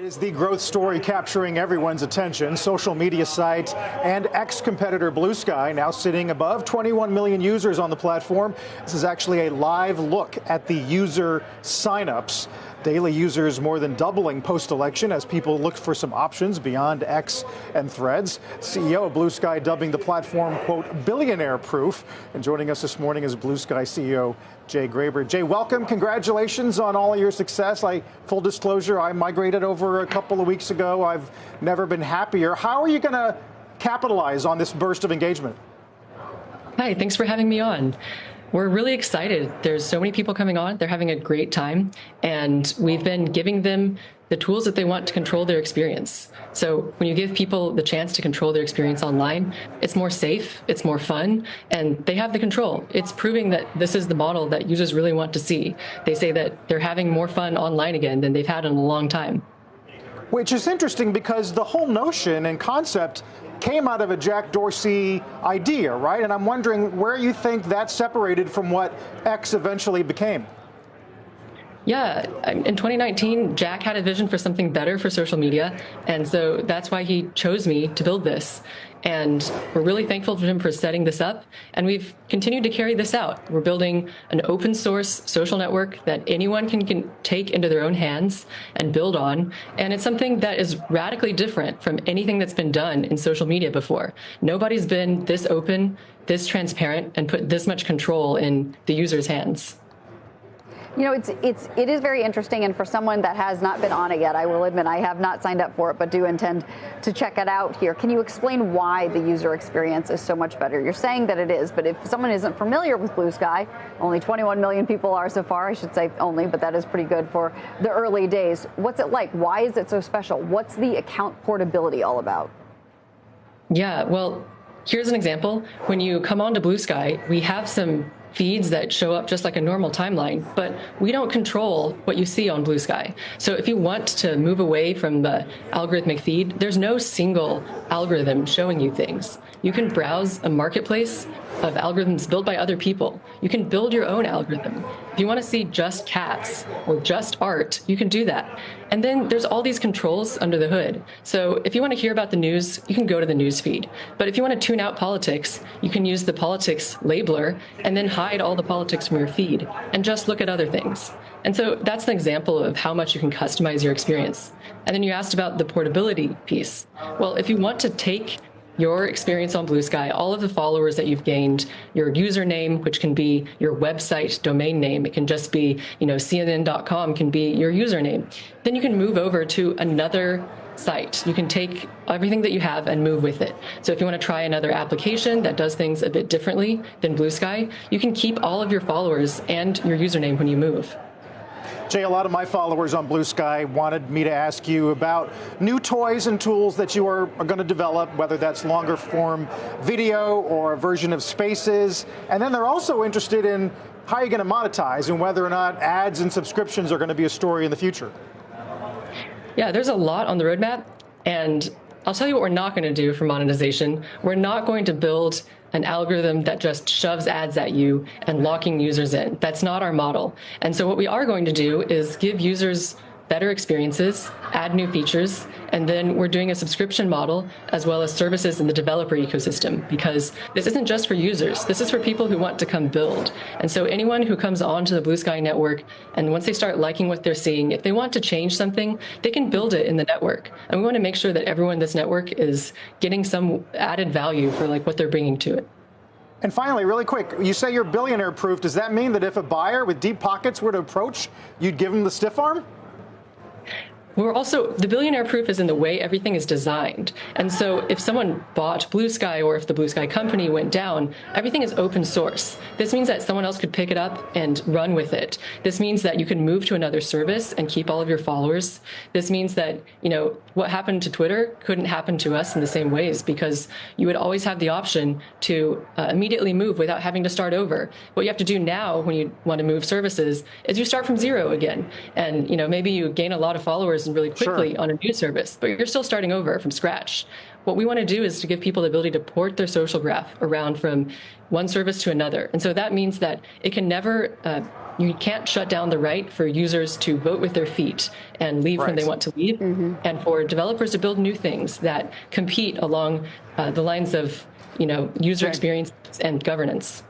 Is the growth story capturing everyone's attention. Social media site and ex-competitor Bluesky now sitting above 21 million users on the platform. This is actually a live look at the user signups. Daily users more than doubling post-election as people look for some options beyond X and Threads. CEO of Bluesky dubbing the platform, quote, Billionaire Proof. And joining us this morning is Bluesky CEO Jay Graber. Jay, welcome. Congratulations on all of your success. Full disclosure, I migrated over a couple of weeks ago. I've never been happier. How are you going to capitalize on this burst of engagement? Hi, thanks for having me on. We're really excited. There's so many people coming on. They're having a great time. And we've been giving them the tools that they want to control their experience. So when you give people the chance to control their experience online, it's more safe, it's more fun, and they have the control. It's proving that this is the model that users really want to see. They say that they're having more fun online again than they've had in a long time. Which is interesting because the whole notion and concept came out of a Jack Dorsey idea, right? And I'm wondering where you think that separated from what X eventually became. Yeah, in 2019, Jack had a vision for something better for social media, and so that's why he chose me to build this. And we're really thankful to him for setting this up, and we've continued to carry this out. We're building an open source social network that anyone can take into their own hands and build on, and it's something that is radically different from anything that's been done in social media before. Nobody's been this open, this transparent, and put this much control in the user's hands. You know, it is very interesting, and for someone that has not been on it yet, I will admit I have not signed up for it, but do intend to check it out here. Can you explain why the user experience is so much better? You're saying that it is, but if someone isn't familiar with Bluesky, only 21 million people are so far, I should say only, but that is pretty good for the early days. What's it like? Why is it so special? What's the account portability all about? Yeah, well, here's an example. When you come onto Bluesky, we have some feeds that show up just like a normal timeline, but we don't control what you see on Bluesky. So if you want to move away from the algorithmic feed, there's no single algorithm showing you things. You can browse a marketplace of algorithms built by other people. You can build your own algorithm. If you want to see just cats or just art, you can do that. And then there's all these controls under the hood. So if you want to hear about the news, you can go to the news feed. But if you want to tune out politics, you can use the politics labeler and then hide all the politics from your feed and just look at other things. And so that's an example of how much you can customize your experience. And then you asked about the portability piece. Well, if you want to take your experience on Bluesky, all of the followers that you've gained, your username, which can be your website domain name, it can just be, CNN.com can be your username. Then you can move over to another site. You can take everything that you have and move with it. So if you want to try another application that does things a bit differently than Bluesky, you can keep all of your followers and your username when you move. Jay, a lot of my followers on Bluesky wanted me to ask you about new toys and tools that you are going to develop, whether that's longer form video or a version of Spaces. And then they're also interested in how you're going to monetize and whether or not ads and subscriptions are going to be a story in the future. Yeah, there's a lot on the roadmap, and I'll tell you what we're not going to do for monetization. We're not going to build an algorithm that just shoves ads at you and locking users in. That's not our model. And so what we are going to do is give users better experiences, add new features, and then we're doing a subscription model as well as services in the developer ecosystem, because this isn't just for users. This is for people who want to come build. And so anyone who comes onto the Bluesky network, and once they start liking what they're seeing, if they want to change something, they can build it in the network. And we want to make sure that everyone in this network is getting some added value for what they're bringing to it. And finally, really quick, you say you're billionaire proof. Does that mean that if a buyer with deep pockets were to approach, you'd give them the stiff arm? We're also, the billionaire proof is in the way everything is designed. And so if someone bought Bluesky or if the Bluesky company went down, everything is open source. This means that someone else could pick it up and run with it. This means that you can move to another service and keep all of your followers. This means that, what happened to Twitter couldn't happen to us in the same ways, because you would always have the option to immediately move without having to start over. What you have to do now when you want to move services is you start from zero again. And, maybe you gain a lot of followers and really quickly on a new service, but you're still starting over from scratch. What we want to do is to give people the ability to port their social graph around from one service to another. And so that means that it can never, you can't shut down the right for users to vote with their feet and leave when they want to leave, and for developers to build new things that compete along the lines of, user experience and governance.